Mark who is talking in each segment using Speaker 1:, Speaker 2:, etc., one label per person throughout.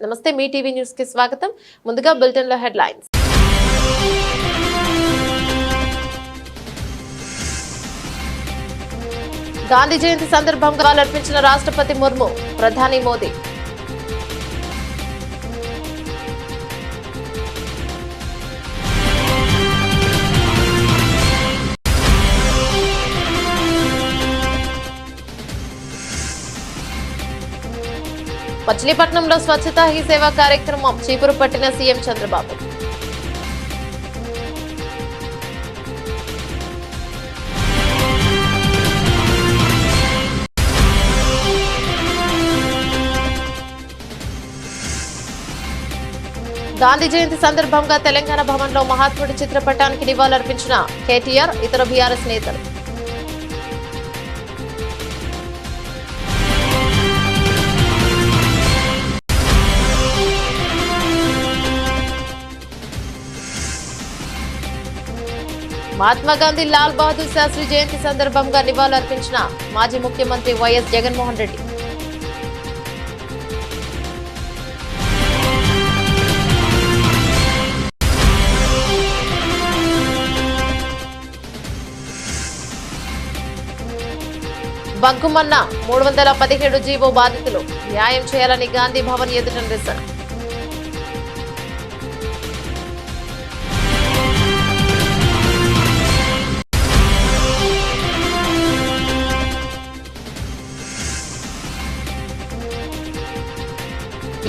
Speaker 1: నమస్తే మీ TV news కి స్వాగతం. ముందుగా బులెటిన్ లో హెడ్లైన్స్. గాంధీ జయంతి సందర్భంగా అర్పించిన రాష్ట్రపతి ముర్ము, ప్రధాని మోదీ. మచిలీపట్నంలో స్వచ్ఛతా హీ సేవా కార్యక్రమం చీపురు పట్టిన సీఎం చంద్రబాబు. గాంధీ జయంతి సందర్భంగా తెలంగాణ భవన్లో మహాత్ముడి చిత్రపటానికి నివాళులర్పించిన కేటీఆర్, ఇతర బీఆర్ఎస్ నేతలు. మహాత్మా గాంధీ లాల్ బహదూర్ శాస్త్రి జయంతి సందర్భంగా నివాళులర్పించిన మాజీ ముఖ్యమంత్రి వైఎస్ జగన్మోహన్ రెడ్డి. బగ్గుమన్న 317 జీవో బాధితులు న్యాయం చేయాలని గాంధీ భవన్ ఎదుట నిరసన.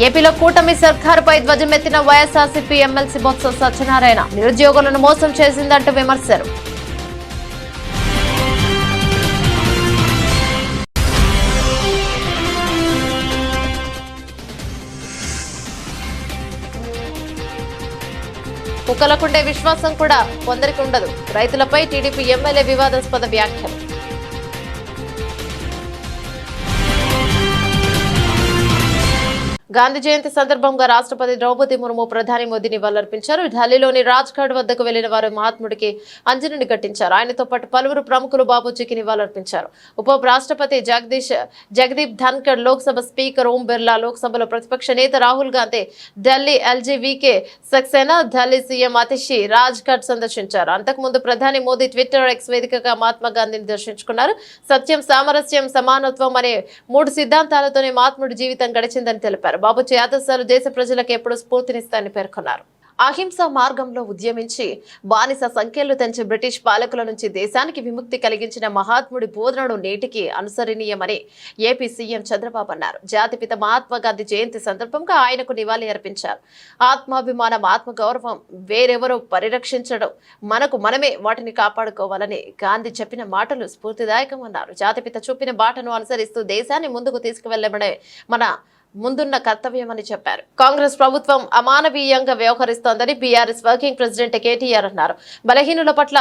Speaker 1: ఏపీలో కూటమి సర్కారుపై ధ్వజమెత్తిన వైఎస్ఆర్సీపీ ఎమ్మెల్సీ బొత్స సత్యనారాయణ, నిరుద్యోగులను మోసం చేసిందంటూ విమర్శలు. కుక్కలకుండే విశ్వాసం కూడా కొందరికి ఉండదు, రైతులపై టీడీపీ ఎమ్మెల్యే వివాదాస్పద వ్యాఖ్యలు. గాంధీ జయంతి సందర్భంగా రాష్ట్రపతి ద్రౌపది ముర్ము, ప్రధాని మోదీ నివాళులర్పించారు. ఢిల్లీలోని రాజ్ ఘాట్ వద్దకు వెళ్లిన వారు మహాత్ముడికి అంజలిని ఘటించారు. ఆయనతో పాటు పలువురు ప్రముఖులు బాబూజీకి నివాళులర్పించారు. ఉప రాష్ట్రపతి జగదీప్ ధన్కర్, లోక్సభ స్పీకర్ ఓం బిర్లా, లోక్సభలో ప్రతిపక్ష నేత రాహుల్ గాంధీ, ఢిల్లీ ఎల్జీవీకే సక్సేనా, ఢిల్లీ సీఎం అతిషి రాజ్ ఘాట్ సందర్శించారు. అంతకుముందు ప్రధాని మోదీ ట్విట్టర్ ఎక్స్ వేదికగా మహాత్మా గాంధీని దర్శించుకున్నారు. సత్యం, సామరస్యం, సమానత్వం అనే 3 సిద్ధాంతాలతోనే మహాత్ముడి జీవితం గడిచిందని తెలిపారు. బాబూజీ ఆదర్శాలు దేశ ప్రజలకు ఎప్పుడూ స్ఫూర్తినిస్తాయని పేర్కొన్నారు. అహింస మార్గంలో ఉద్యమించి బానిస సంఖ్యలు తెంచి బ్రిటిష్ పాలకుల నుంచి దేశానికి విముక్తి కలిగించిన మహాత్ముడి బోధనను నేటికి అనుసరణీయమని ఏపీ సీఎం చంద్రబాబు అన్నారు. జాతిపిత మహాత్మా గాంధీ జయంతి సందర్భంగా ఆయనకు నివాళి అర్పించారు. ఆత్మాభిమానం, ఆత్మగౌరవం వేరెవరూ పరిరక్షించడం, మనకు మనమే వాటిని కాపాడుకోవాలని గాంధీ చెప్పిన మాటలు స్ఫూర్తిదాయకమన్నారు. జాతిపిత చూపిన బాటను అనుసరిస్తూ దేశాన్ని ముందుకు తీసుకువెళ్లడమే మన ముందున్న కర్తవ్యమని చెప్పారు. కాంగ్రెస్ ప్రభుత్వం అమానవీయంగా వ్యవహరిస్తోందని బీఆర్ఎస్ వర్కింగ్ ప్రెసిడెంట్ కేటీఆర్ అన్నారు. బలహీనుల పట్ల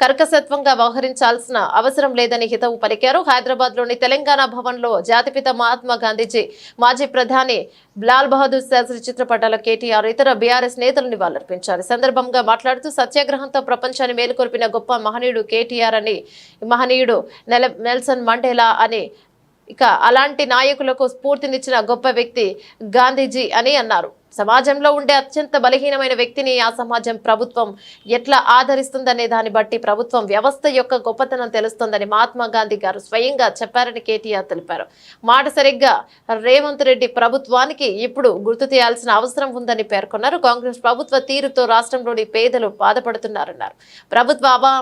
Speaker 1: కర్కశత్వంగా వ్యవహరించాల్సిన అవసరం లేదని హితవు పలికారు. హైదరాబాద్ లోని తెలంగాణ భవన్ లో జాతిపిత మహాత్మా గాంధీజీ, మాజీ ప్రధాని లాల్ బహదూర్ శాస్త్రి చిత్రపటాల కేటీఆర్, ఇతర బీఆర్ఎస్ నేతలు నివాళులర్పించారు. సందర్భంగా మాట్లాడుతూ సత్యాగ్రహంతో ప్రపంచాన్ని మేలుకొల్పిన గొప్ప మహనీయుడు కేటీఆర్ అని, మహనీయుడు నెల్సన్ మండేలా అని, ఇక అలాంటి నాయకులకు స్ఫూర్తినిచ్చిన గొప్ప వ్యక్తి గాంధీజీ అని అన్నారు. సమాజంలో ఉండే అత్యంత బలహీనమైన వ్యక్తిని ఆ సమాజం, ప్రభుత్వం ఎట్లా ఆదరిస్తుందనే దాన్ని బట్టి ప్రభుత్వం వ్యవస్థ యొక్క గొప్పతనం తెలుస్తుందని మహాత్మా గాంధీ గారు స్వయంగా చెప్పారని కేటీఆర్ తెలిపారు. మాట సరిగ్గా రేవంత్ రెడ్డి ప్రభుత్వానికి ఇప్పుడు గుర్తు చేయాల్సిన అవసరం ఉందని పేర్కొన్నారు. కాంగ్రెస్ ప్రభుత్వ తీరుతో రాష్ట్రంలోని పేదలు బాధపడుతున్నారన్నారు. ప్రభుత్వ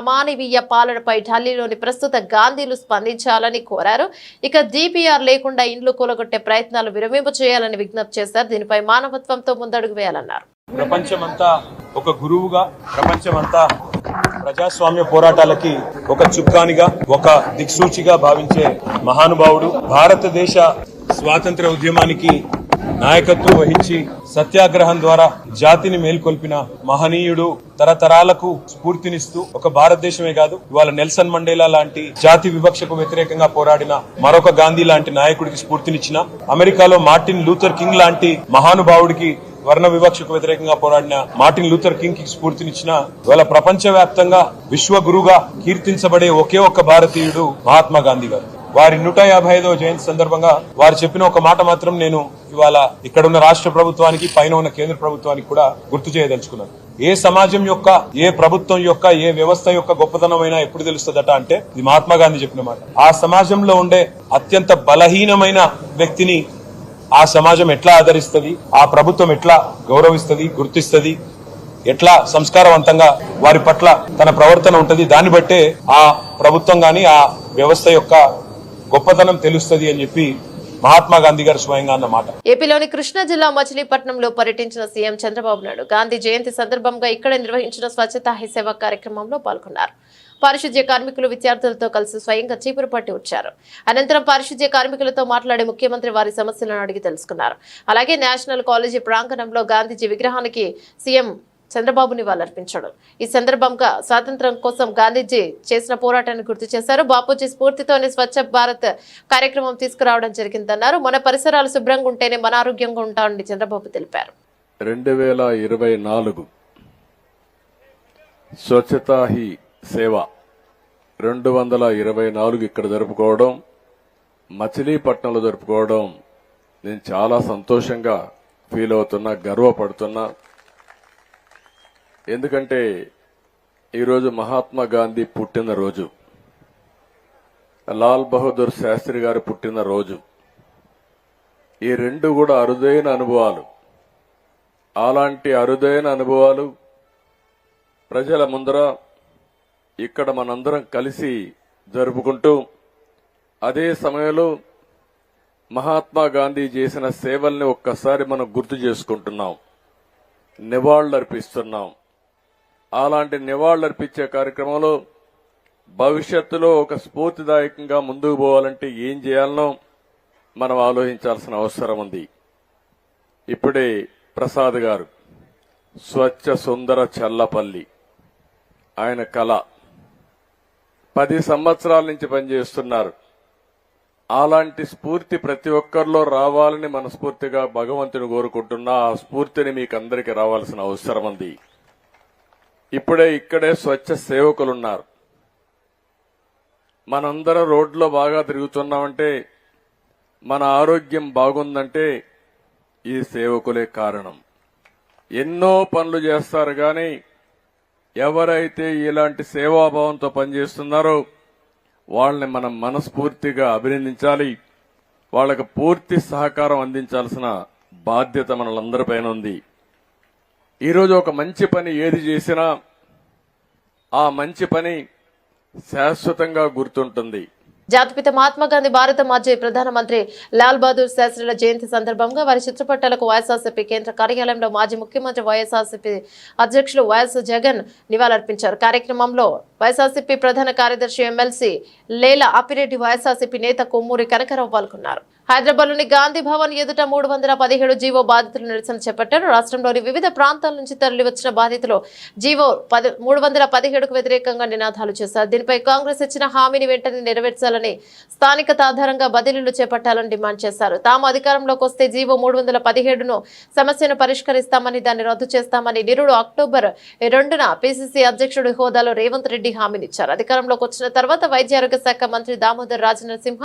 Speaker 1: అమానవీయ పాలనపై ఢిల్లీలోని ప్రస్తుత గాంధీలు స్పందించాలని కోరారు. ఇక డిపిఆర్ లేకుండా ఇండ్లు కూలగొట్టే ప్రయత్నాలు విరమింపు చేయాలని విజ్ఞప్తి చేశారు. దీనిపై మానవత్వంతో ముందడుగు వేయాలన్నారు.
Speaker 2: ప్రపంచమంతా ఒక గురువుగా, ప్రపంచమంతా ప్రజాస్వామ్య పోరాటాలకి ఒక చుక్కానిగా, ఒక దిక్సూచిగా భావించే మహానుభావుడు, భారతదేశ స్వాతంత్ర ఉద్యమానికి నాయకత్వం వహించి సత్యాగ్రహం ద్వారా జాతిని మేల్కొల్పిన మహనీయుడు, తరతరాలకు స్ఫూర్తినిస్తూ ఒక భారతదేశమే కాదు ఇవాళ నెల్సన్ మండేలా లాంటి జాతి వివక్షకు వ్యతిరేకంగా పోరాడిన మరొక గాంధీ లాంటి నాయకుడికి స్ఫూర్తినిచ్చిన, అమెరికాలో మార్టిన్ లూథర్ కింగ్ లాంటి మహానుభావుడికి వర్ణ వివక్షకు వ్యతిరేకంగా పోరాడిన మార్టిన్ లూథర్ కింగ్ కి స్ఫూర్తినిచ్చిన, ఇవాళ ప్రపంచ వ్యాప్తంగా విశ్వ గురుగా కీర్తించబడే ఒకే ఒక్క భారతీయుడు మహాత్మా గాంధీ గారు. వారి 155వ జయంతి సందర్భంగా వారు చెప్పిన ఒక మాట మాత్రం నేను ఇవాళ ఇక్కడున్న రాష్ట్ర ప్రభుత్వానికి పైన ఉన్న కేంద్ర ప్రభుత్వానికి కూడా గుర్తు చేయదలుచుకున్నాను. ఏ సమాజం యొక్క, ఏ ప్రభుత్వం యొక్క, ఏ వ్యవస్థ యొక్క గొప్పతనమైనా ఎప్పుడు తెలుస్తుందట అంటే ఇది మహాత్మా గాంధీ చెప్పిన మాట. ఆ సమాజంలో ఉండే అత్యంత బలహీనమైన వ్యక్తిని ఆ సమాజం ఎట్లా ఆదరిస్తుంది, ఆ ప్రభుత్వం ఎట్లా గౌరవిస్తుంది, గుర్తిస్తుంది, ఎట్లా సంస్కారవంతంగా వారి పట్ల తన ప్రవర్తన ఉంటది, దాన్ని బట్టే ఆ ప్రభుత్వం గాని ఆ వ్యవస్థ యొక్క గొప్పతనం తెలుస్తుంది అని చెప్పి మహాత్మా గాంధీ గారు స్వయంగా అన్నమాట.
Speaker 1: ఏపీలోని కృష్ణా జిల్లా మచిలీపట్నంలో పర్యటించిన సీఎం చంద్రబాబు నాయుడు గాంధీ జయంతి సందర్భంగా ఇక్కడ నిర్వహించిన స్వచ్ఛతా హీ సేవ కార్యక్రమంలో పాల్గొన్నారు. పారిశుద్ధ్య కార్మికులు విద్యార్థులతో కలిసి స్వయంగా చీపురు పట్టి వచ్చారు. అనంతరం పారిశుద్ధ్య కార్మికులతో మాట్లాడి ముఖ్యమంత్రి వారి సమస్యలను అడిగి తెలుసుకున్నారు. అలాగే నేషనల్ కాలేజీ ప్రాంగణంలో గాంధీజీ విగ్రహానికి సీఎం చంద్రబాబు నివాళులర్పించాడు. ఈ సందర్భంగా స్వాతంత్ర్యం కోసం గాంధీజీ చేసిన పోరాటాన్ని గుర్తు చేశారు. బాపూజీ స్ఫూర్తితోనే స్వచ్ఛ భారత్ కార్యక్రమం తీసుకురావడం జరిగిందన్నారు. మన పరిసరాలు శుభ్రంగా ఉంటేనే మన ఆరోగ్యంగా ఉంటామని చంద్రబాబు తెలిపారు.
Speaker 3: 2024 స్వచ్ఛతా హీ సేవ 224 ఇక్కడ జరుపుకోవడం, మచిలీపట్నంలో జరుపుకోవడం నేను చాలా సంతోషంగా ఫీల్ అవుతున్నా, గర్వపడుతున్నా. ఎందుకంటే ఈరోజు మహాత్మా గాంధీ పుట్టినరోజు, లాల్ బహదూర్ శాస్త్రి గారి పుట్టినరోజు. ఈ రెండు కూడా అరుదైన అనుభవాలు. అలాంటి అరుదైన అనుభవాలు ప్రజల ముందర ఇక్కడ మనందరం కలిసి జరుపుకుంటూ, అదే సమయంలో మహాత్మా గాంధీ చేసిన సేవల్ని ఒక్కసారి మనం గుర్తు చేసుకుంటున్నాం, నివాళులర్పిస్తున్నాం. అలాంటి నివాళులర్పించే కార్యక్రమంలో భవిష్యత్తులో ఒక స్ఫూర్తిదాయకంగా ముందుకు పోవాలంటే ఏం చేయాలనో మనం ఆలోచించాల్సిన అవసరం ఉంది. ఇప్పుడే ప్రసాద్ గారు స్వచ్ఛ సుందర చల్లపల్లి ఆయన కళ 10 సంవత్సరాల నుంచి పనిచేస్తున్నారు. అలాంటి స్ఫూర్తి ప్రతి ఒక్కరిలో రావాలని మనస్ఫూర్తిగా భగవంతుని కోరుకుంటున్నా. ఆ స్ఫూర్తిని మీకు అందరికీ రావాల్సిన అవసరం ఉంది. ఇప్పుడే ఇక్కడే స్వచ్ఛ సేవకులున్నారు. మనందరం రోడ్లో బాగా తిరుగుతున్నామంటే, మన ఆరోగ్యం బాగుందంటే ఈ సేవకులే కారణం. ఎన్నో పనులు చేస్తారు కానీ ఎవరైతే ఇలాంటి సేవాభావంతో పనిచేస్తున్నారో వాళ్ళని మనం మనస్ఫూర్తిగా అభినందించాలి. వాళ్ళకు పూర్తి సహకారం అందించాల్సిన బాధ్యత మనలందరిపైన ఉంది. ఈరోజు ఒక మంచి పని ఏది చేసినా ఆ మంచి పని శాశ్వతంగా గుర్తుంటుంది.
Speaker 1: జాతిపిత మహాత్మా గాంధీ భారత మాజీ ప్రధానమంత్రి లాల్ బహదూర్ శాస్త్రిల జయంతి సందర్భంగా వారి చిత్రపటాలకు వైఎస్ఆర్సీపీ కేంద్ర కార్యాలయంలో మాజీ ముఖ్యమంత్రి వైఎస్ఆర్సీపీ అధ్యక్షులు వైఎస్ జగన్ నివాళులర్పించారు. కార్యక్రమంలో వైఎస్ఆర్సీపీ ప్రధాన కార్యదర్శి ఎమ్మెల్సీ లేల అప్పిరెడ్డి, వైఎస్ఆర్సీపీ నేత కొమ్మూరి కనకరావు పాల్గొన్నారు. హైదరాబాద్లోని గాంధీ భవన్ ఎదుట 317 జీవో బాధితులు నిరసన చేపట్టారు. రాష్ట్రంలోని వివిధ ప్రాంతాల నుంచి తరలి వచ్చిన బాధితులు జీవో 317కు వ్యతిరేకంగా నినాదాలు చేశారు. దీనిపై కాంగ్రెస్ ఇచ్చిన హామీని వెంటనే నెరవేర్చాలని, స్థానికత ఆధారంగా బదిలీలు చేపట్టాలని డిమాండ్ చేశారు. తాము అధికారంలోకి వస్తే జీవో 317ను సమస్యను పరిష్కరిస్తామని, దాన్ని రద్దు చేస్తామని నిరుడు అక్టోబర్ 2న పిసిసి అధ్యక్షుడి హోదాలో రేవంత్ రెడ్డి హామీనిచ్చారు. అధికారంలోకి వచ్చిన తర్వాత వైద్య ఆరోగ్య శాఖ మంత్రి దామోదర్ రాజనరసింహ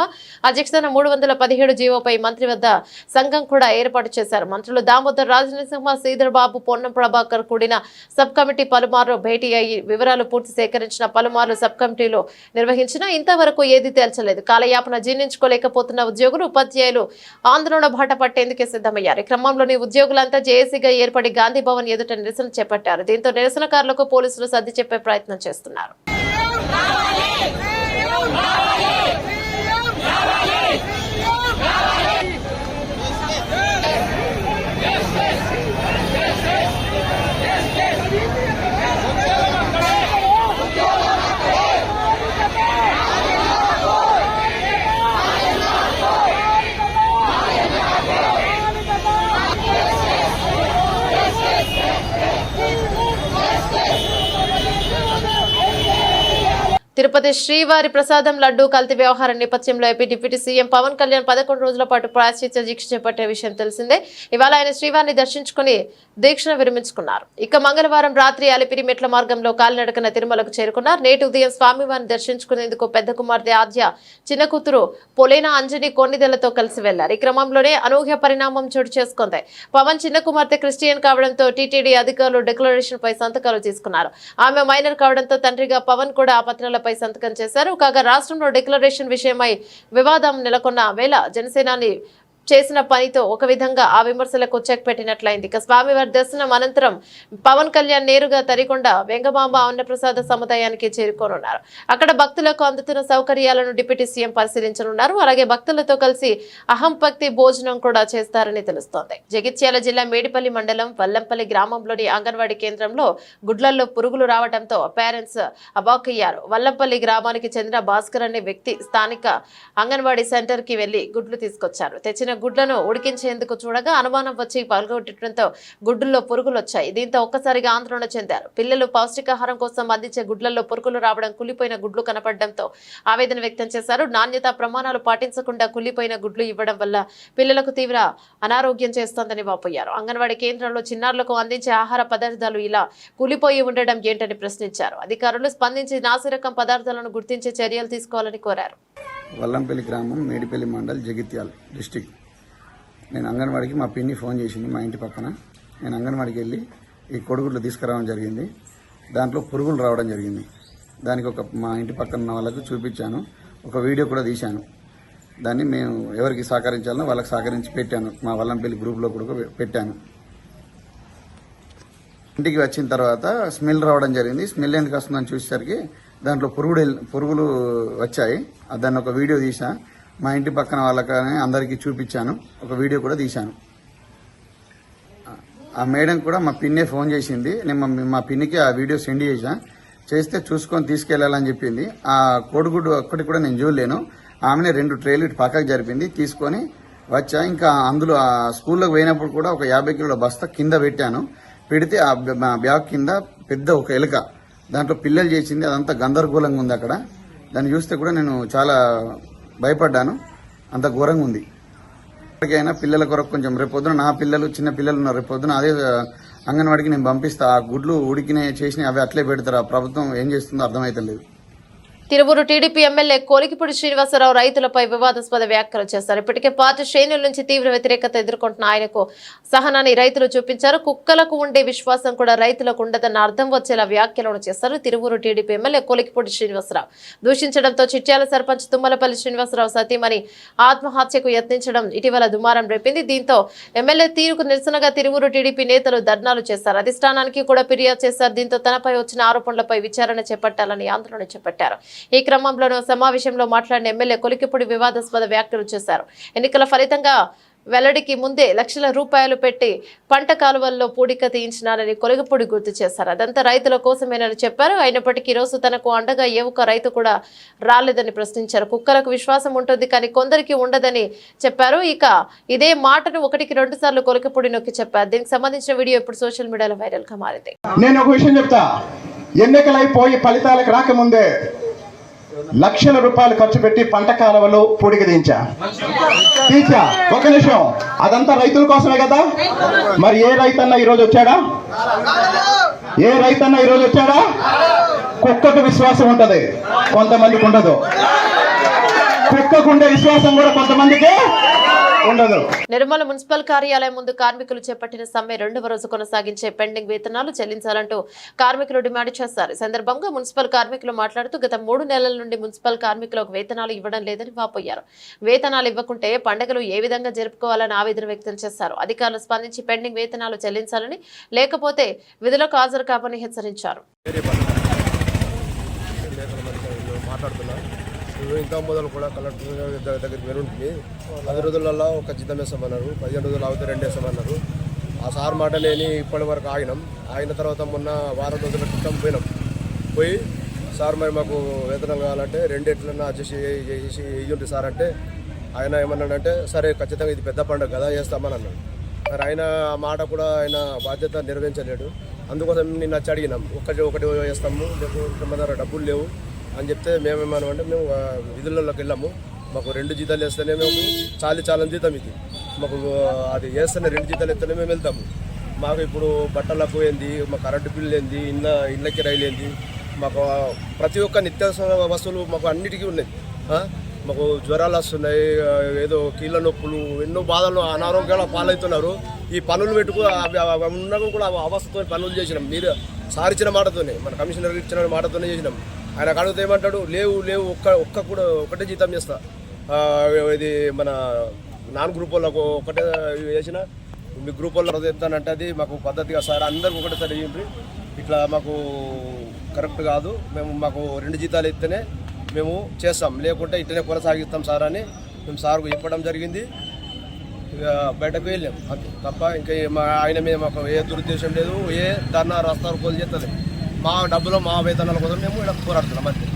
Speaker 1: అధ్యక్షతన 317 జీవోపై మంత్రి వద్ద సంఘం కూడా ఏర్పాటు చేశారు. మంత్రులు దామోదర్ రాజనరసింహ, శ్రీధర్ బాబు, పొన్నం ప్రభాకర్ కూడిన సబ్ కమిటీ పలుమార్లు భేటీ అయ్యి వివరాలు పూర్తి సేకరించిన, పలుమార్లు సబ్ కమిటీలో నిర్వహించినా ఇంతవరకు ఏది తేల్చలేదు. కాలయాపన జీర్ణించుకోలేకపోతున్న ఉద్యోగులు, ఉపాధ్యాయులు ఆందోళన బాట పట్టేందుకే సిద్ధమయ్యారు. ఈ క్రమంలోని ఉద్యోగులంతా జేఏసీగా ఏర్పడి గాంధీ భవన్ ఎదుట నిరసన చేపట్టారు. దీంతో నిరసనకారులకు పోలీసులు సర్ది చెప్పే ప్రయత్నం చేస్తున్నారు. తిరుపతి శ్రీవారి ప్రసాదం లడ్డూ కల్తీ వ్యవహారం నేపథ్యంలో AP deputy CM Pawan Kalyan 11 రోజుల పాటు ప్రాయశ్చిత్త దీక్ష చేపట్టే విషయం తెలిసిందే. ఇవాళ ఆయన శ్రీవారిని దర్శించుకుని దీక్షను విరమించుకున్నారు. ఇక మంగళవారం రాత్రి అలిపిరి మెట్ల మార్గంలో కాలినడకన తిరుమలకు చేరుకున్నారు. నేటి ఉదయం స్వామివారిని దర్శించుకునేందుకు పెద్ద కుమార్తె ఆద్య, చిన్న కూతురు పొలేనా అంజని కొన్నిదెలతో కలిసి వెళ్లారు. ఈ క్రమంలోనే అనూహ్య పరిణామం చోటు చేసుకుంది. పవన్ చిన్న కుమార్తె క్రిస్టియన్ కావడంతో టీటీడీ అధికారులు డిక్లరేషన్ పై సంతకాలు తీసుకున్నారు. ఆమె మైనర్ కావడంతో తండ్రిగా పవన్ కూడా ఆ పత్రాల పై సంతకం చేశారు. కాగా రాష్ట్రంలో డిక్లరేషన్ విషయమై వివాదం నెలకొన్న వేళ జనసేనాని చేసిన పనితో ఒక విధంగా ఆ విమర్శలకు చెక్ పెట్టినట్లయింది. ఇక స్వామివారి దర్శనం అనంతరం పవన్ కళ్యాణ్ నేరుగా తరికొండ వెంగమాంబ అన్నప్రసాద సముదాయానికి చేరుకోనున్నారు. అక్కడ భక్తులకు అందుతున్న సౌకర్యాలను డిప్యూటీ సీఎం పరిశీలించనున్నారు. అలాగే భక్తులతో కలిసి అహంభక్తి భోజనం కూడా చేస్తారని తెలుస్తోంది. జగిత్యాల జిల్లా మేడిపల్లి మండలం వల్లంపల్లి గ్రామంలోని అంగన్వాడీ కేంద్రంలో గుడ్లల్లో పురుగులు రావడంతో పేరెంట్స్ అవాక్కయ్యారు. వల్లంపల్లి గ్రామానికి చెందిన భాస్కర్ అనే వ్యక్తి స్థానిక అంగన్వాడీ సెంటర్ కి వెళ్లి గుడ్లు తీసుకొచ్చారు. తెచ్చిన గుడ్లను ఉడికించేందుకు చూడగా అనుమానం వచ్చి పగలగొట్టడంతో గుడ్డుల్లో పురుగులు వచ్చాయి. దీంతో ఒక్కసారిగా ఆందోళన చెందారు. పిల్లలు పౌష్టికాహారం కోసం అందించే గుడ్లలో పురుగులు రావడం, కుళ్ళిపోయిన గుడ్లు కనపడడంతో ఆవేదన వ్యక్తం చేశారు. నాణ్యత ప్రమాణాలు పాటించకుండా కుళ్ళిపోయిన గుడ్లు ఇవ్వడం వల్ల పిల్లలకు తీవ్ర అనారోగ్యం చేస్తోందని వాపోయారు. అంగన్వాడీ కేంద్రంలో చిన్నారులకు అందించే ఆహార పదార్థాలు ఇలా కూలిపోయి ఉండడం ఏంటని ప్రశ్నించారు. అధికారులు స్పందించి నాసిరకం పదార్థాలను గుర్తించి చర్యలు తీసుకోవాలని కోరారు.
Speaker 4: వల్లంపల్లి గ్రామం, మేడిపల్లి మండల్, జగిత్యాల డిస్టిక్. నేను అంగన్వాడికి మా పిన్ని ఫోన్ చేసింది మా ఇంటి పక్కన. నేను అంగన్వాడికి వెళ్ళి ఈ కొడుగుడ్లు తీసుకురావడం జరిగింది. దాంట్లో పురుగులు రావడం జరిగింది. దానికి మా ఇంటి పక్కన ఉన్న వాళ్ళకు చూపించాను. ఒక వీడియో కూడా తీశాను. దాన్ని మేము ఎవరికి సహకరించాలనో వాళ్ళకి సహకరించి పెట్టాను. మా వల్లంపల్లి గ్రూప్లో కూడా పెట్టాను. ఇంటికి వచ్చిన తర్వాత స్మెల్ రావడం జరిగింది. స్మెల్ ఎందుకు వస్తుందని చూసేసరికి దాంట్లో పురుగులు వచ్చాయి. దాన్ని ఒక వీడియో తీసా. మా ఇంటి పక్కన వాళ్ళకనే అందరికీ చూపించాను. ఒక వీడియో కూడా తీశాను. ఆ మేడం కూడా మా పిన్నే ఫోన్ చేసింది. నేను మా పిన్నికి ఆ వీడియో సెండ్ చేస్తే చూసుకొని తీసుకెళ్లాలని చెప్పింది. ఆ కోడిగుడ్డు ఒక్కటి కూడా నేను చూడలేను. ఆమెనే 2 ట్రేలు ఇటు పక్కకు జరిపింది. తీసుకొని వచ్చా. ఇంకా అందులో ఆ స్కూల్లోకి పోయినప్పుడు కూడా ఒక 50 కిలోల బస్తా కింద పెట్టాను. పెడితే ఆ బ్యాగ్ కింద పెద్ద ఒక ఎలుక దాంట్లో పిల్లలు చేసింది. అదంతా గందరగోళంగా ఉంది. అక్కడ దాన్ని చూస్తే కూడా నేను చాలా భయపడ్డాను. అంత ఘోరంగా ఉంది. ఎప్పటికైనా పిల్లల కొరకు కొంచెం రేపొద్దున నా పిల్లలు, చిన్న పిల్లలు ఉన్నారు. రేపొద్దున అదే అంగన్వాడికి నేను పంపిస్తా. ఆ గుడ్లు ఉడికినే చేసినవి అవి అట్లే పెడతారు. ఆ ప్రభుత్వం ఏం చేస్తుందో అర్థమైతలేదు.
Speaker 1: తిరువూరు టీడీపీ ఎమ్మెల్యే కోలికిపూడి శ్రీనివాసరావు రైతులపై వివాదాస్పద వ్యాఖ్యలు చేశారు. ఇప్పటికే పార్టీ శ్రేణుల నుంచి తీవ్ర వ్యతిరేకత ఎదుర్కొంటున్న ఆయనకు సహనాన్ని రైతులు చూపించారు. కుక్కలకు ఉండే విశ్వాసం కూడా రైతులకు ఉండదన్న అర్థం వచ్చేలా వ్యాఖ్యలను చేశారు. తిరువూరు టీడీపీ ఎమ్మెల్యే కోలికిపూడి శ్రీనివాసరావు దూషించడంతో చిట్యాల సర్పంచ్ తుమ్మలపల్లి శ్రీనివాసరావు సతీమణి ఆత్మహత్యకు యత్నించడం ఇటీవల దుమారం రేపింది. దీంతో ఎమ్మెల్యే తీరుకు నిరసనగా తిరువూరు టీడీపీ నేతలు ధర్నాలు చేశారు. అధిష్టానానికి కూడా ఫిర్యాదు చేశారు. దీంతో తనపై వచ్చిన ఆరోపణలపై విచారణ చేపట్టాలని ఆందోళన చేపట్టారు. ఈ క్రమంలోనూ సమావేశంలో మాట్లాడిన ఎమ్మెల్యే కొలికిపూడి వివాదాస్పద వ్యాఖ్యలు చేశారు. ఎన్నికల ఫలితంగా వెల్లడికి ముందే లక్షల రూపాయలు పెట్టి పంట కాలువల్లో పూడిక తీయించినారని కొలికిపూడి గుర్తు చేశారు. అదంతా రైతుల కోసమేనని చెప్పారు. అయినప్పటికీ ఈ రోజు తనకు అండగా ఏ ఒక్క రైతు కూడా రాలేదని ప్రశ్నించారు. కుక్కలకు విశ్వాసం ఉంటుంది కానీ కొందరికి ఉండదని చెప్పారు. ఇక ఇదే మాటను 1కి 2 సార్లు కొలికిపూడి నొక్కి చెప్పారు. దీనికి సంబంధించిన వీడియో ఇప్పుడు సోషల్ మీడియాలో వైరల్ గా మారింది.
Speaker 5: నేను ఒక విషయం చెప్తా. ఎన్నికలైపోయి ఫలితాలకు రాకముందే లక్షల రూపాయలు ఖర్చు పెట్టి పంట కాలువలు పూడిక తీయించా. ఒక నిమిషం, అదంతా రైతుల కోసమే కదా. మరి ఏ రైతన్నా ఈరోజు వచ్చాడా? కుక్కకు విశ్వాసం ఉంటది, కొంతమందికి ఉండదు. కుక్కకుండే విశ్వాసం కూడా కొంతమందికి ఉండదు.
Speaker 1: నిర్మల మున్సిపల్ కార్యాలయం ముందు కార్మికులు చేపట్టిన సమ్మె 2వ రోజు కొనసాగించే పెండింగ్ వేతనాలు చెల్లించాలంటూ కార్మికులు డిమాండ్ చేశారు. ఈ సందర్భంగా మున్సిపల్ కార్మికులు మాట్లాడుతూ గత 3 నెలల నుండి మున్సిపల్ కార్మికులకు వేతనాలు ఇవ్వడం లేదని వాపోయారు. వేతనాలు ఇవ్వకుంటే పండుగలు ఏ విధంగా జరుపుకోవాలని ఆవేదన వ్యక్తం చేశారు. అధికారులు స్పందించి పెండింగ్ వేతనాలు చెల్లించాలని, లేకపోతే విధులకు హాజరు కావని హెచ్చరించారు.
Speaker 6: ఇంకా మొదలు కూడా కలెక్టర్ దగ్గరికి వెళ్ళుంటుంది. 10 రోజులలో ఒక జీతం వేస్తామన్నారు, 15 రోజులు అవుతే 2 వేస్తామన్నారు. ఆ సార్ మాట లేని ఇప్పటి వరకు ఆగిన తర్వాత మొన్న వారం రోజుల క్రితం పోయి సార్ మరి మాకు వేతనం కావాలంటే 2 ఎట్లన్నా అడ్జస్ట్ చేసి ఇయ్యండి సార్ అంటే ఆయన ఏమన్నాడంటే సరే ఖచ్చితంగా ఇది పెద్ద పండుగ కదా వేస్తామని అన్నాడు. మరి ఆయన ఆ మాట కూడా ఆయన బాధ్యత నిర్వహించలేడు. అందుకోసం నిన్న వచ్చి అడిగినాం, ఒకటి వేస్తాము, లేకపోతే మన దగ్గర డబ్బులు లేవు, అని చెప్తే మేమేమన్నామంటే మేము విధులలోకి వెళ్ళాము, మాకు 2 జీతాలు వేస్తేనే మేము చాలని జీతం ఇది, మాకు అది వేస్తేనే 2 జీతాలు వేస్తేనే మేము వెళ్తాము. మాకు ఇప్పుడు బట్టలకు ఏంది, మా కరెంటు బిల్లు ఏంది, ఇళ్ళకి రైలు ఏంది, మాకు ప్రతి ఒక్క నిత్యావసర వస్తువులు మాకు అన్నిటికీ ఉన్నాయి. మాకు జ్వరాలు వస్తున్నాయి, ఏదో కీళ్ళ నొప్పులు, ఎన్నో బాధలు, అనారోగ్యాల పాలవుతున్నారు. ఈ పనులు పెట్టుకు ఉండగా కూడా అవస్థతో పనులు చేసినాం. మీరు సారిచ్చిన మాటతోనే, మన కమిషనర్ ఇచ్చిన మాటతోనే చేసినాం. ఆయన అడిగితే ఏమంటాడు, లేవు ఒకటే జీతం చేస్తా, ఇది మన నాన్ గ్రూప్ వాళ్ళకు ఒకటే వేసిన, మీ గ్రూప్ వాళ్ళు చెప్తానంటే అది మాకు పద్ధతిగా సార్ అందరికి ఒకటేసారి ఇవ్వండి, ఇట్లా మాకు కరెక్ట్ కాదు, మాకు 2 జీతాలు ఇస్తేనే మేము చేస్తాం, లేకుంటే ఇట్లనే కొనసాగిస్తాం సార్ అని మేము సార్కు చెప్పడం జరిగింది. ఇక బయటకు వెళ్ళాం అంతే తప్ప ఇంకా ఆయన మీద మాకు ఏ దురుద్దేశం లేదు, ఏ ధర్నా రాస్తారు కోలు చేస్తుంది. మా డబ్బులు మా వేతనాల కోసం మేము ఇలా పోరాడుతున్నాం అంతే.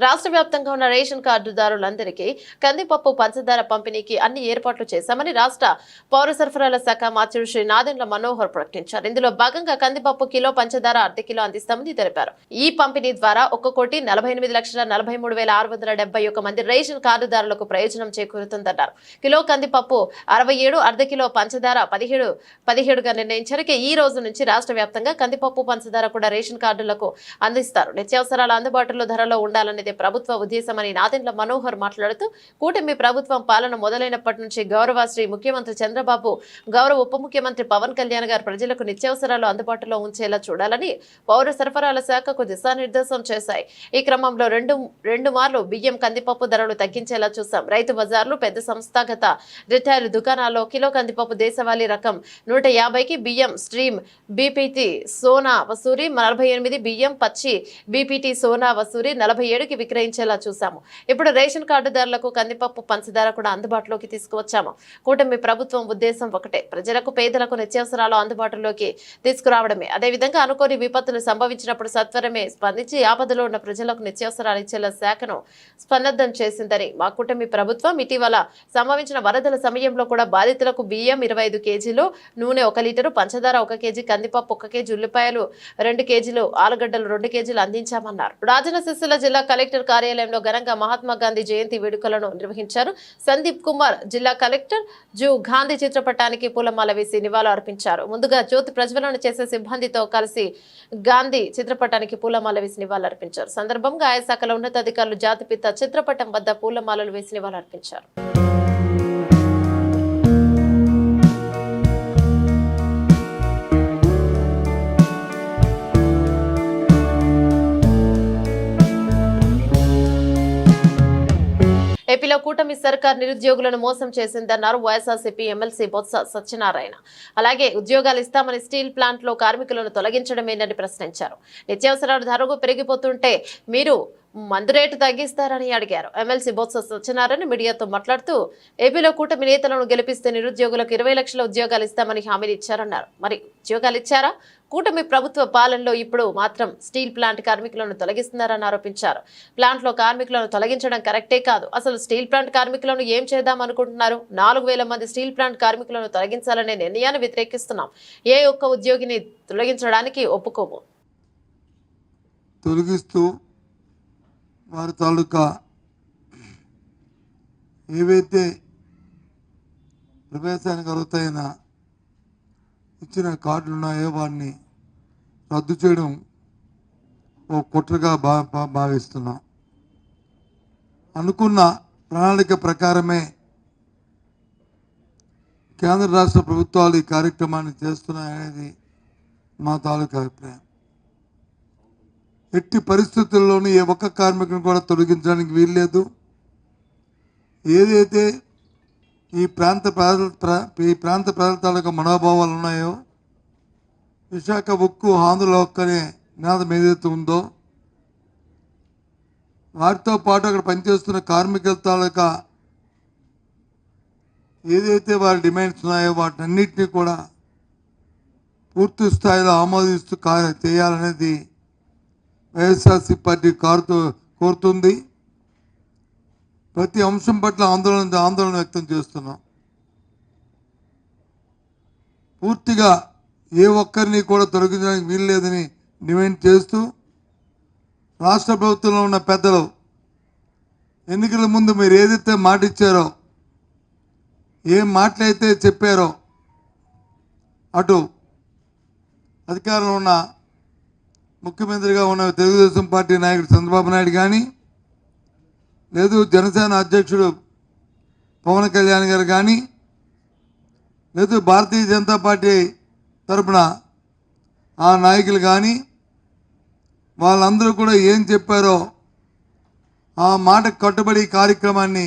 Speaker 1: రాష్ట్ర వ్యాప్తంగా ఉన్న రేషన్ కార్డుదారులందరికీ కందిపప్పు పంచదార పంపిణీకి అన్ని ఏర్పాట్లు చేశామని రాష్ట్ర పౌర సరఫరాల శాఖ మంత్రి శ్రీ నాదెండ్ల మనోహర్ ప్రకటించారు. ఇందులో భాగంగా కందిపప్పు కిలో, పంచదార అర్ధ కిలో అందిస్తామని తెలిపారు. ఈ పంపిణీ ద్వారా 1,48,43,671 మంది రేషన్ కార్డుదారులకు ప్రయోజనం చేకూరుతుందన్నారు. కిలో కందిపప్పు 67, అర్ధ కిలో పంచదార 17గా నిర్ణయించారు. ఈ రోజు నుంచి రాష్ట్ర వ్యాప్తంగా కందిపప్పు, పంచదార కూడా రేషన్ కార్డులకు అందిస్తారు. నిత్యావసరాల అందుబాటులో ధరలో ఉండాలని ప్రభుత్వ ఉద్దేశమని నాదెండ్ల మనోహర్ మాట్లాడుతూ, కూటమి ప్రభుత్వం పాలన మొదలైనప్పటి నుంచి గౌరవ శ్రీ ముఖ్యమంత్రి చంద్రబాబు, గౌరవ ఉప ముఖ్యమంత్రి పవన్ కళ్యాణ్ గారు ప్రజలకు నిత్యావసరాలు అందుబాటులో ఉంచేలా చూడాలని పౌర సరఫరాల శాఖకు దిశానిర్దేశం చేశాయి. ఈ క్రమంలో రెండు మార్లు బియ్యం, కందిపప్పు ధరలు తగ్గించేలా చూశాం. రైతు బజార్లు, పెద్ద సంస్థాగత రిటైల్ దుకాణాల్లో కిలో కందిపప్పు దేశవాళీ రకం 150కి, బియ్యం స్ట్రీమ్ బీపీటీ సోనా వసూరి 48, బియ్యం పచ్చి బీపీటీ సోనా వసూరి 47కి విక్రయించేలా చూశాము. ఇప్పుడు రేషన్ కార్డుదారులకు కందిపప్పు, పంచదార కూడా అందుబాటులోకి తీసుకువచ్చాము. కూటమి ప్రభుత్వం ఉద్దేశం ఒకటే, ప్రజలకు, పేదలకు నిత్యావసరాలు అందుబాటులోకి తీసుకురావడమే. అదేవిధంగా అనుకోని విపత్తులు సంభవించినప్పుడు సత్వరమే స్పందించి ఆపదలో ఉన్న ప్రజలకు నిత్యావసరాలు ఇచ్చేలా శాఖను సన్నద్ధం చేసిందని మా కూటమి ప్రభుత్వం ఇటీవల సంభవించిన వరదల సమయంలో కూడా బాధితులకు బియ్యం 25 కేజీలు, నూనె 1 లీటరు, పంచదార 1 కేజీ, కందిపప్పు 1 కేజీ, ఉల్లిపాయలు 2 కేజీలు, ఆలుగడ్డలు 2 కేజీలు అందించామన్నారు. రాజన్న సిరిసిల్ల జిల్లా కలెక్టర్ కార్యాలయంలో ఘనంగా మహాత్మా గాంధీ జయంతి వేడుకలను నిర్వహించారు. సందీప్ కుమార్ జిల్లా కలెక్టర్ గాంధీ చిత్రపటానికి పూలమాల వేసి నివాళులు అర్పించారు. ముందుగా జ్యోతి ప్రజ్వలన చేసే సిబ్బందితో కలిసి గాంధీ చిత్రపటానికి పూలమాల వేసి నివాళులు అర్పించారు. సందర్భంగా ఆయా శాఖల ఉన్నతాధికారులు జాతిపిత చిత్రపటం వద్ద పూలమాలలు వేసి నివాళులు అర్పించారు. ఏపీలో కూటమి సర్కార్ నిరుద్యోగులను మోసం చేసిందన్నారు వైఎస్ఆర్సీపీ ఎమ్మెల్సీ బొత్స సత్యనారాయణ. అలాగే ఉద్యోగాలు ఇస్తామని స్టీల్ ప్లాంట్ లో కార్మికులను తొలగించడమేనని ప్రశ్నించారు. నిత్యావసరాల ధరలు పెరిగిపోతుంటే మీరు మందు రేటు తగ్గిస్తారని అడిగారు. ఎమ్మెల్సీ బొత్స సత్యనారాయణ మీడియాతో మాట్లాడుతూ, ఏపీలో కూటమి నేతలను గెలిపిస్తే నిరుద్యోగులకు 20 లక్షల ఉద్యోగాలు ఇస్తామని హామీలు ఇచ్చారన్నారు. మరి ఉద్యోగాలు ఇచ్చారా? కూటమి ప్రభుత్వ పాలనలో ఇప్పుడు మాత్రం స్టీల్ ప్లాంట్ కార్మికులను తొలగిస్తున్నారని ఆరోపించారు. ప్లాంట్ లో కార్మికులను తొలగించడం కరెక్టే కాదు. అసలు స్టీల్ ప్లాంట్ కార్మికులను ఏం చేద్దాం అనుకుంటున్నారు? 4,000 మంది స్టీల్ ప్లాంట్ కార్మికులను తొలగించాలనే నిర్ణయాన్ని వ్యతిరేకిస్తున్నాం. ఏ ఒక్క ఉద్యోగిని తొలగించడానికి ఒప్పుకోము.
Speaker 7: తొలగిస్తూ వారి తాలూకా ఏవైతే ప్రవేశానికి అర్హతైన ఇచ్చిన కార్డులు ఉన్నాయో వాటిని రద్దు చేయడం ఓ కుట్రగా భావిస్తున్నాం. అనుకున్న ప్రణాళిక ప్రకారమే కేంద్ర రాష్ట్ర ప్రభుత్వాలు ఈ కార్యక్రమాన్ని చేస్తున్నాయనేది మా తాలూకా అభిప్రాయం. ఎట్టి పరిస్థితుల్లోనూ ఏ ఒక్క కార్మికుని కూడా తొలగించడానికి వీల్లేదు. ఏదైతే ఈ ప్రాంత ప్రజల తాలూకా మనోభావాలు ఉన్నాయో, విశాఖ ఉక్కు ఆంధ్రుల హక్కు అనే నినాదం ఏదైతే ఉందో, వాటితో పాటు అక్కడ పనిచేస్తున్న కార్మికుల తాలూకా ఏదైతే వారి డిమాండ్స్ ఉన్నాయో వాటన్నిటినీ కూడా పూర్తి స్థాయిలో ఆమోదిస్తూ చేయాలనేది వైఎస్ఆర్సీ పార్టీ కోరుతుంది. ప్రతి అంశం పట్ల ఆందోళన వ్యక్తం చేస్తున్నాం. పూర్తిగా ఏ ఒక్కరిని కూడా తొలగించడానికి వీల్లేదని డిమాండ్ చేస్తూ రాష్ట్ర ప్రభుత్వంలో ఉన్న పెద్దలు ఎన్నికల ముందు మీరు ఏదైతే మాట ఇచ్చారో, ఏం మాటలైతే చెప్పారో, అటు అధికారంలో ఉన్న ముఖ్యమంత్రిగా ఉన్న తెలుగుదేశం పార్టీ నాయకుడు చంద్రబాబు నాయుడు కానీ, లేదు జనసేన అధ్యక్షుడు పవన్ కళ్యాణ్ గారు కానీ, లేదు భారతీయ జనతా పార్టీ తరపున ఆ నాయకులు కానీ, వాళ్ళందరూ కూడా ఏం చెప్పారో ఆ మాట కట్టుబడి కార్యక్రమాన్ని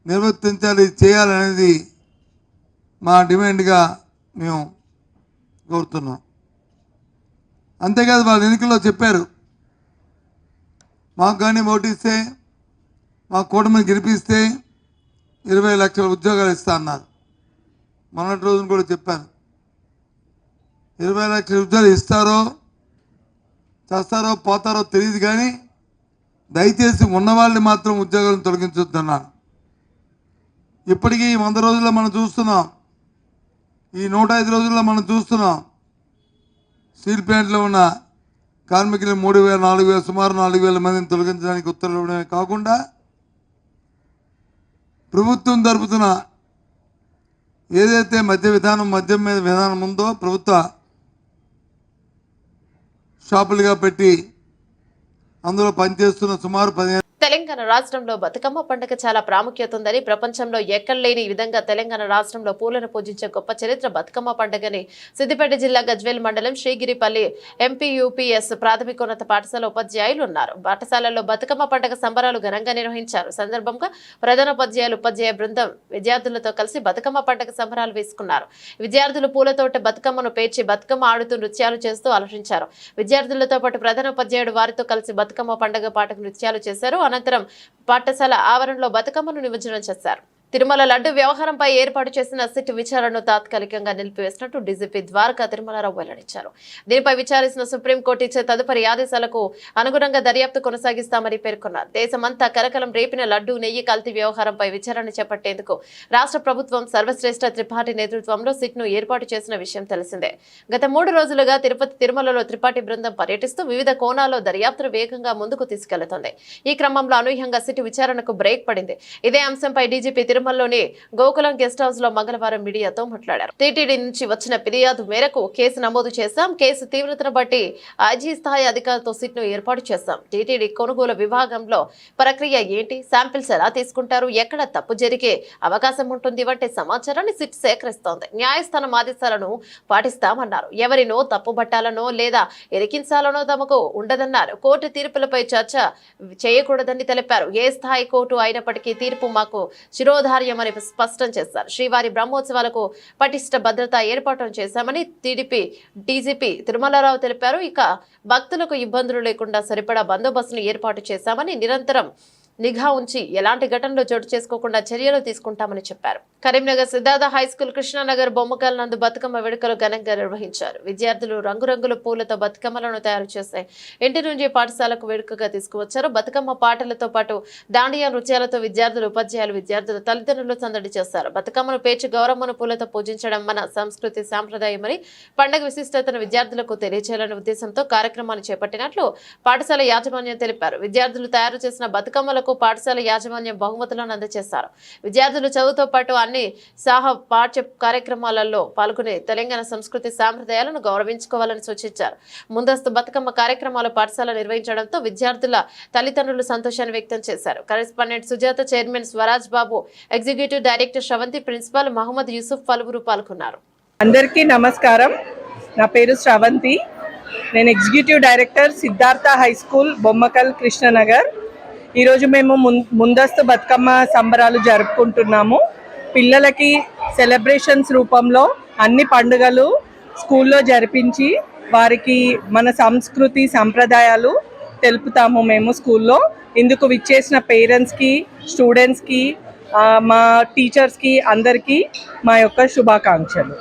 Speaker 7: నిర్వర్తించాలి, చేయాలనేది మా డిమాండ్గా మేము కోరుతున్నాం. అంతేకాదు, వాళ్ళు ఎన్నికల్లో చెప్పారు, మాకు కానీ ఓటిస్తే, మా కూటమిని గెలిపిస్తే 20 లక్షల ఉద్యోగాలు ఇస్తా అన్నారు. మొన్నటి రోజున కూడా చెప్పాను, 20 లక్షల ఉద్యోగాలు ఇస్తారో చేస్తారో పోతారో తెలియదు, కానీ దయచేసి ఉన్నవాళ్ళని మాత్రం ఉద్యోగాలను తొలగించొద్దన్నాను. ఇప్పటికీ 100 రోజుల్లో మనం చూస్తున్నాం, ఈ 105 రోజుల్లో మనం చూస్తున్నాం, స్టీల్ ప్లాంట్లో ఉన్న కార్మికులు 3,000, 4,000, సుమారు 4,000 మందిని తొలగించడానికి ఉత్తర్వులు ఇవ్వడమే కాకుండా, ప్రభుత్వం జరుపుతున్న ఏదైతే మద్యం మీద విధానం ఉందో, ప్రభుత్వ షాపులుగా పెట్టి అందులో పనిచేస్తున్న సుమారు 15
Speaker 1: తెలంగాణ రాష్ట్రంలో బతుకమ్మ పండుగ చాలా ప్రాముఖ్యత ఉందని, ప్రపంచంలో ఎక్కడ లేని విధంగా తెలంగాణ రాష్ట్రంలో పూలను పూజించే గొప్ప చరిత్ర బతుకమ్మ పండుగని సిద్దిపేట జిల్లా గజ్వేల్ మండలం శ్రీగిరిపల్లి ఎంపీయూపీఎస్ ప్రాథమికోన్నత పాఠశాల ఉపాధ్యాయులు ఉన్నారు. పాఠశాలలో బతుకమ్మ పండుగ సంబరాలు ఘనంగా నిర్వహించారు. సందర్భంగా ప్రధానోపాధ్యాయులు ఉపాధ్యాయ బృందం విద్యార్థులతో కలిసి బతుకమ్మ పండుగ సంబరాలు వేసుకున్నారు. విద్యార్థులు పూలతోట బతుకమ్మను పేర్చి బతుకమ్మ ఆడుతూ నృత్యాలు చేస్తూ అలరించారు. విద్యార్థులతో పాటు ప్రధానోపాధ్యాయుడు వారితో కలిసి బతుకమ్మ పండుగ పాటకు నృత్యాలు చేశారు. అనంతరం పాఠశాల ఆవరణలో బతుకమ్మను నిమజ్జనం చేశారు. తిరుమల లడ్డు వ్యవహారంపై ఏర్పాటు చేసిన సిట్ విచారణను తాత్కాలికంగా నిలిపివేసినట్టు డీజీపీ ద్వారకా తిరుమలరావు వెల్లడించారు. దీనిపై విచారిస్తున్న సుప్రీంకోర్టు ఇచ్చే తదుపరి ఆదేశాలకు అనుగుణంగా దర్యాప్తు కొనసాగిస్తామని పేర్కొన్నారు. దేశమంతా కలకలం రేపిన లడ్డు నెయ్యి కల్తీ వ్యవహారంపై విచారణ చేపట్టేందుకు రాష్ట్ర ప్రభుత్వం సర్వశ్రేష్ఠ త్రిపాఠి నేతృత్వంలో సిట్ ను ఏర్పాటు చేసిన విషయం తెలిసిందే. గత 3 రోజులుగా తిరుమలలో త్రిపాఠి బృందం పర్యటిస్తూ వివిధ కోణాల్లో దర్యాప్తును వేగంగా ముందుకు తీసుకెళ్తోంది. ఈ క్రమంలో అనూహ్యంగా సిట్ విచారణకు బ్రేక్ పడింది. ఇదే అంశంపై డీజీపీ తిరుమలలోని గోకులం గెస్ట్ హౌస్ లో మంగళవారం మీడియాతో మాట్లాడారు. టీటీడీ నుంచి వచ్చిన ఫిర్యాదు మేరకు కేసు నమోదు చేశాం. కేసు తీవ్రతను బట్టి ఐజీ స్థాయి అధికారులతో సిట్ ను ఏర్పాటు చేశాం. టీటీడీ కొనుగోలు విభాగంలో ప్రక్రియ ఏంటి, శాంపిల్స్ ఎలా తీసుకుంటారు, ఎక్కడ తప్పు జరిగే అవకాశం ఉంటుంది వంటి సమాచారాన్ని సిట్ సేకరిస్తోంది. న్యాయస్థానం ఆదేశాలను పాటిస్తామన్నారు. ఎవరినో తప్పుబట్టాలనో లేదా ఇరికించాలనో తమకు ఉండదన్నారు. కోర్టు తీర్పులపై చర్చ చేయకూడదని తెలిపారు. ఏ స్థాయి కోర్టు అయినప్పటికీ తీర్పు మాకు శిరోధార్యమని స్పష్టం చేశారు. శ్రీవారి బ్రహ్మోత్సవాలకు పటిష్ట భద్రత ఏర్పాటు చేశామని టీడీపీ డీజీపీ తిరుమలరావు తెలిపారు. ఇక భక్తులకు ఇబ్బందులు లేకుండా సరిపడా బందోబస్తును ఏర్పాటు చేశామని, నిరంతరం నిఘా ఉంచి ఎలాంటి ఘటనలు చోటు చేసుకోకుండా చర్యలు తీసుకుంటామని చెప్పారు. కరీంనగర్ సిద్ధార్థ హైస్కూల్ కృష్ణానగర్ బొమ్మకల్ నందు బతుకమ్మ వేడుకలు ఘనంగా నిర్వహించారు. విద్యార్థులు రంగురంగుల పూలతో బతుకమ్మలను తయారు చేసి ఇంటి నుంచి పాఠశాలకు వేడుకగా తీసుకువచ్చారు. బతుకమ్మ పాటలతో పాటు దాండియా నృత్యాలతో విద్యార్థులు, ఉపాధ్యాయులు, విద్యార్థుల తల్లిదండ్రులు సందడి చేశారు. బతుకమ్మను పేర్చి గౌరమ్మను పూలతో పూజించడం మన సంస్కృతి సాంప్రదాయమని, పండుగ విశిష్టతను విద్యార్థులకు తెలియజేయాలనే ఉద్దేశంతో కార్యక్రమాన్ని చేపట్టినట్లు పాఠశాల యాజమాన్యం తెలిపారు. విద్యార్థులు తయారు చేసిన బతుకమ్మలకు పాఠశాల యాజమాన్యం బహుమతులను అందజేశారు. విద్యార్థులు చదువుతో పాటు అన్ని పాఠ్య కార్యక్రమాలలో పాల్గొని తెలంగాణ సంస్కృతి సాంప్రదాయాలను గౌరవించుకోవాలని సూచించారు. ముందస్తు బతుకమ్మ కార్యక్రమాలు పాఠశాల నిర్వహించడంతో విద్యార్థుల తల్లిదండ్రులు సంతోషాన్ని వ్యక్తం చేశారు. Correspondent Sujatha, chairman Swaraj Babu, executive director Sravanthi, principal Mohammed Yusuf పలువురు పాల్గొన్నారు.
Speaker 8: అందరికీ నమస్కారం. నా పేరు శ్రవంతి. నేను executive director Siddhartha high school Bommakal Krishnanagar. ఈరోజు మేము ముందస్తు బతుకమ్మ సంబరాలు జరుపుకుంటున్నాము. పిల్లలకి సెలబ్రేషన్స్ రూపంలో అన్ని పండుగలు స్కూల్లో జరిపించి వారికి మన సంస్కృతి సంప్రదాయాలు తెలుపుతాము మేము స్కూల్లో. ఇందుకు విచ్చేసిన పేరెంట్స్కి, స్టూడెంట్స్కి, మా టీచర్స్కి అందరికీ మా యొక్క శుభాకాంక్షలు.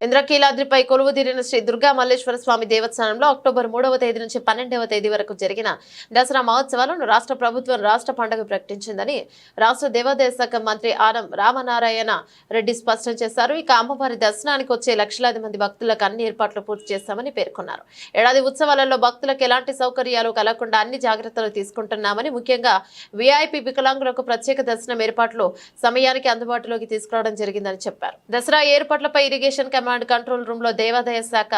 Speaker 1: ఇంద్రకీలాద్రిపై కొలువుదీరిన శ్రీ దుర్గా మల్లేశ్వర స్వామి దేవస్థానంలో అక్టోబర్ 3వ తేదీ నుంచి 12వ తేదీ వరకు జరిగిన దసరా మహోత్సవాలను రాష్ట్ర ప్రభుత్వం రాష్ట్ర పండుగ ప్రకటించిందని రాష్ట్ర దేవాదాయ శాఖ మంత్రి ఆనం రామనారాయణ రెడ్డి స్పష్టం చేశారు. ఇక అమ్మవారి దర్శనానికి వచ్చే లక్షలాది మంది భక్తులకు అన్ని ఏర్పాట్లు పూర్తి చేస్తామని పేర్కొన్నారు. ఏడాది ఉత్సవాలలో భక్తులకు ఎలాంటి సౌకర్యాలు కలగకుండా అన్ని జాగ్రత్తలు తీసుకుంటున్నామని, ముఖ్యంగా వీఐపీ వికలాంగులకు ప్రత్యేక దర్శనం ఏర్పాట్లు సమయానికి అందుబాటులోకి తీసుకురావడం జరిగిందని చెప్పారు. దసరా ఏర్పాట్లపై ఇరిగేషన్ కమాండ్ కంట్రోల్ రూమ్ లో దేవాదాయ శాఖ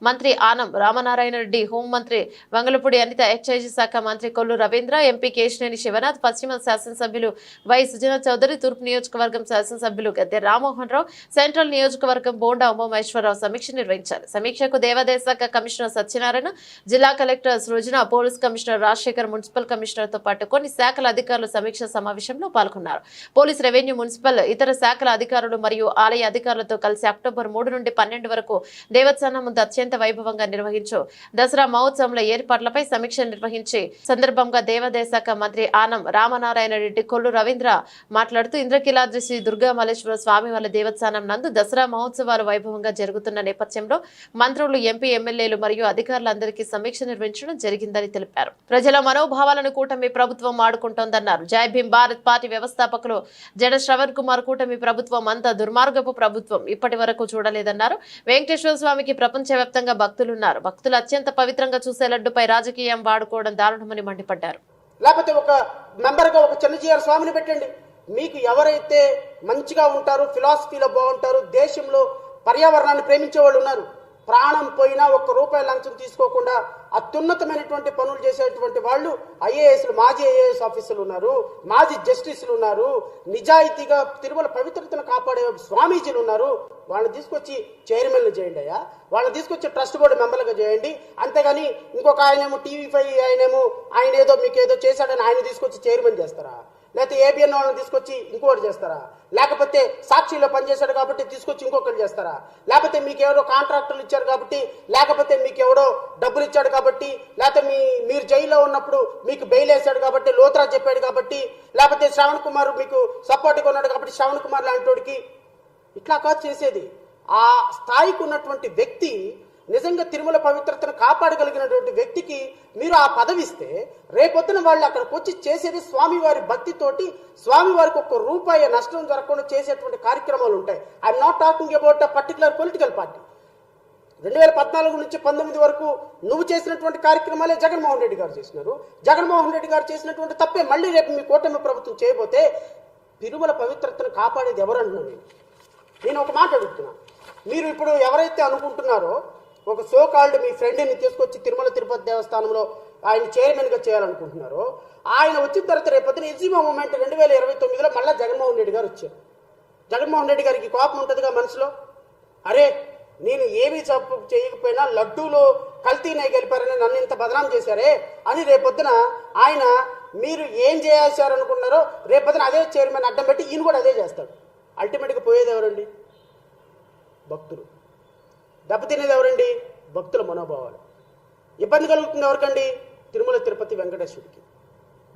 Speaker 1: మంత్రి ఆనం రామనారాయణ రెడ్డి, హోంమంత్రి వంగలపూడి అనిత, ఎక్సైజ్ శాఖ మంత్రి కొల్లు రవీంద్ర, ఎంపీ కేశినేని శివనాథ్, పశ్చిమ శాసనసభ్యులు వై సుజనా చౌదరి, తూర్పు నియోజకవర్గం శాసనసభ్యులు గద్దె రామ్మోహన్ రావు, సెంట్రల్ నియోజకవర్గం బోండా ఉమామహేశ్వరరావు సమీక్ష నిర్వహించారు. సమీక్షకు దేవాదాయ శాఖ కమిషనర్ సత్యనారాయణ, జిల్లా collector Srujana, police commissioner Rajasekhar, municipal commissioner తో పాటు కొన్ని శాఖల అధికారులు సమీక్ష సమావేశంలో పాల్గొన్నారు. పోలీస్, రెవెన్యూ, మున్సిపల్, ఇతర శాఖల అధికారులు మరియు ఆలయ అధికారులతో కలిసి అక్టోబర్ 3 నుండి 12 వరకు దేవస్థానం ముందు అత్యంత వైభవంగా నిర్వహించు దసరా మహోత్సవంలో ఏర్పాట్లపై సమీక్ష నిర్వహించి సందర్భంగా దేవాదాయ శాఖ మంత్రి ఆనం రామనారాయణ రెడ్డి, కొల్లు రవీంద్ర మాట్లాడుతూ ఇంద్రకీలాద్రి శ్రీ దుర్గా మల్లేశ్వర స్వామి వారి దేవస్థానం నందు దసరా మహోత్సవాలు వైభవంగా జరుగుతున్న నేపథ్యంలో మంత్రులు, ఎంపీ, ఎమ్మెల్యేలు మరియు అధికారులందరికీ సమీక్ష నిర్వహించడం జరిగిందని తెలిపారు. ప్రజల మనోభావాలను కూటమి ప్రభుత్వం ఆడుకుంటోందన్నారు. జై భీమ్ భారత్ పార్టీ వ్యవస్థాపకులు జడ శ్రవణ్ కుమార్, కూటమి ప్రభుత్వం అంతా దుర్మార్గపు ప్రభుత్వం ఇప్పటి వరకు చూడలేదన్నారు. వెంకటేశ్వర స్వామికి ప్రపంచవ్యాప్తంగా భక్తులున్నారు. భక్తులు అత్యంత పవిత్రంగా చూసే లడ్డుపై రాజకీయం వాడుకోవడం దారుణమని మండిపడ్డారు.
Speaker 9: లేకపోతే ఒక మెంబర్గా ఒక చిన్నజీఆర్ స్వామిని పెట్టండి. మీకు ఎవరైతే మంచిగా ఉంటారో, ఫిలాసఫీలో బాగుంటారు, దేశంలో పర్యావరణాన్ని ప్రేమించే వాళ్ళు ఉన్నారు, ప్రాణం పోయినా ₹1 లంచం తీసుకోకుండా అత్యున్నతమైనటువంటి పనులు చేసేటువంటి వాళ్ళు ఐఏఎస్లు, మాజీ ఐఏఎస్ ఆఫీసర్లు ఉన్నారు, మాజీ జస్టిస్లు ఉన్నారు, నిజాయితీగా తిరుమల పవిత్రతను కాపాడే స్వామీజీలు ఉన్నారు. వాళ్ళని తీసుకొచ్చి చైర్మన్లు చేయండి అయ్యా, వాళ్ళని తీసుకొచ్చి ట్రస్ట్ బోర్డు మెంబర్లుగా చేయండి. అంతేగాని ఇంకొక ఆయనేమో TV5 ఆయన ఏదో మీకు ఏదో చేశాడని ఆయన తీసుకొచ్చి చైర్మన్ చేస్తారా? లేకపోతే ఏబిఎన్ వాళ్ళని తీసుకొచ్చి ఇంకొకటి చేస్తారా? లేకపోతే సాక్షిలో పనిచేశాడు కాబట్టి తీసుకొచ్చి ఇంకొకరు చేస్తారా? లేకపోతే మీకు ఎవరో కాంట్రాక్టర్లు ఇచ్చారు కాబట్టి, లేకపోతే మీకు ఎవడో డబ్బులు ఇచ్చాడు కాబట్టి, లేకపోతే మీరు జైల్లో ఉన్నప్పుడు మీకు బెయిల్ వేశాడు కాబట్టి, లోత్రా చెప్పాడు కాబట్టి, లేకపోతే శ్రవణ్ కుమార్ మీకు సపోర్ట్గా ఉన్నాడు కాబట్టి శ్రవణ్ కుమార్ లాంటి ఇట్లా కాదు చేసేది. ఆ స్థాయికి ఉన్నటువంటి వ్యక్తి, నిజంగా తిరుమల పవిత్రతను కాపాడగలిగినటువంటి వ్యక్తికి మీరు ఆ పదవిస్తే రేపొద్దున వాళ్ళు అక్కడికి వచ్చి చేసేది స్వామివారి భక్తితోటి, స్వామివారికి ₹1 నష్టం జరగకుండా చేసేటువంటి కార్యక్రమాలు ఉంటాయి. I'm not talking about a particular political party. 2014 నుంచి 19 వరకు నువ్వు చేసినటువంటి కార్యక్రమాలే జగన్మోహన్ రెడ్డి గారు చేసినారు. జగన్మోహన్ రెడ్డి గారు చేసినటువంటి తప్పే మళ్ళీ రేపు మీ కూటమి ప్రభుత్వం చేయబోతే తిరుమల పవిత్రతను కాపాడేది ఎవరంటున్నాను నేను ఒక మాట అడుగుతున్నా. మీరు ఇప్పుడు ఎవరైతే అనుకుంటున్నారో ఒక సోకాల్డ్ మీ ఫ్రెండ్ని తీసుకొచ్చి తిరుమల తిరుపతి దేవస్థానంలో ఆయన చైర్మన్గా చేయాలనుకుంటున్నారో, ఆయన వచ్చిన తర్వాత రేపొద్దున ఎగ్జిమా మూమెంట్ 2029లో మళ్ళీ జగన్మోహన్ రెడ్డి గారు వచ్చారు. జగన్మోహన్ రెడ్డి గారికి కోపం ఉంటుందిగా మనసులో, అరే నేను ఏమీ తప్పు చేయకపోయినా లడ్డూలో కల్తీనే గెలిపారని నన్ను ఇంత బదనాం చేశారే అని రేపొద్దున ఆయన మీరు ఏం చేశారనుకున్నారో రేపొద్దున అదే చైర్మన్ అడ్డం పెట్టి ఈయన కూడా అదే చేస్తాడు. అల్టిమేట్గా పోయేది ఎవరండి? భక్తులు. దెబ్బతినేది ఎవరండి? భక్తుల మనోభావాలు. ఇబ్బంది కలుగుతుంది ఎవరికండి? తిరుమల తిరుపతి వెంకటేశ్వరుడికి.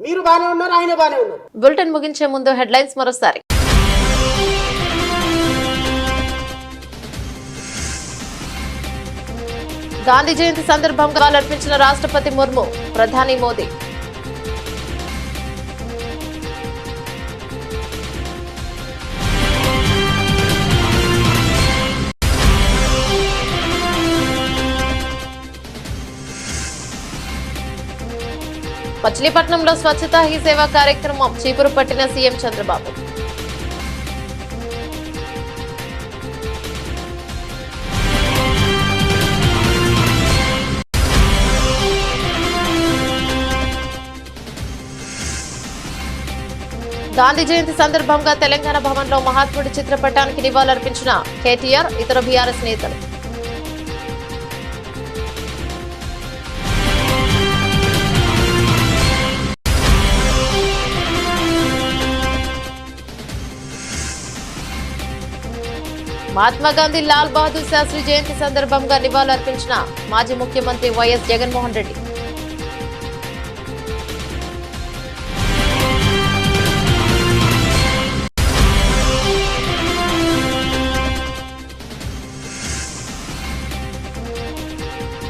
Speaker 9: మీరు బాగానే ఉన్నారు, ఆయన బాగానే ఉన్నారు.
Speaker 1: బులెటిన్ ముగించే ముందు హెడ్లైన్స్ మరోసారి. గాంధీ జయంతి సందర్భంగా అర్పించిన రాష్ట్రపతి ముర్ము, ప్రధాని మోదీ. మచిలీపట్నంలో స్వచ్ఛతా హీ సేవా కార్యక్రమం, చీపురు పట్టిన సీఎం చంద్రబాబు. గాంధీ జయంతి సందర్భంగా తెలంగాణ భవన్లో మహాత్ముడి చిత్రపటానికి నివాళులర్పించిన కేటీఆర్, ఇతర బీఆర్ఎస్ నేతలు. మహాత్మా గాంధీ లాల్ బహదూర్ శాస్త్రి జయంతి సందర్భంగా నివాళులర్పించిన మాజీ ముఖ్యమంత్రి వైఎస్ జగన్మోహన్ రెడ్డి.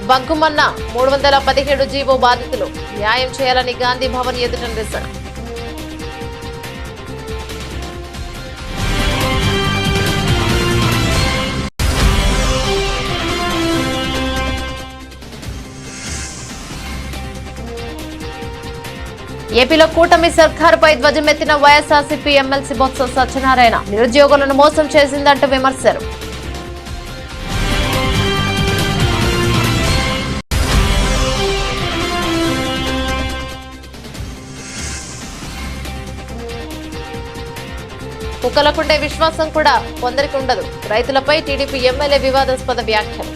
Speaker 1: బంకుమన్న 317 జీవో బాధితులు న్యాయం చేయాలని గాంధీ భవన్ ఎదుట నిరసన. ఏపీలో కూటమి సర్కారుపై ధ్వజమెత్తిన వైఎస్ఆర్సీపీ ఎమ్మెల్సీ బొత్స సత్యనారాయణ నిరుద్యోగులను మోసం చేసిందంటూ విమర్శలు. కుక్కలకుండే విశ్వాసం కూడా కొందరికి ఉండదు. రైతులపై టీడీపీ ఎమ్మెల్యే వివాదాస్పద వ్యాఖ్యలు.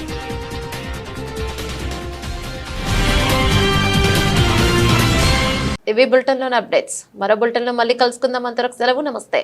Speaker 1: ఇవి బులెటిన్లోని అప్డేట్స్. మరో బులెటిన్లో మళ్ళీ కలుసుకుందాం. అంతవరకు సెలవు. నమస్తే.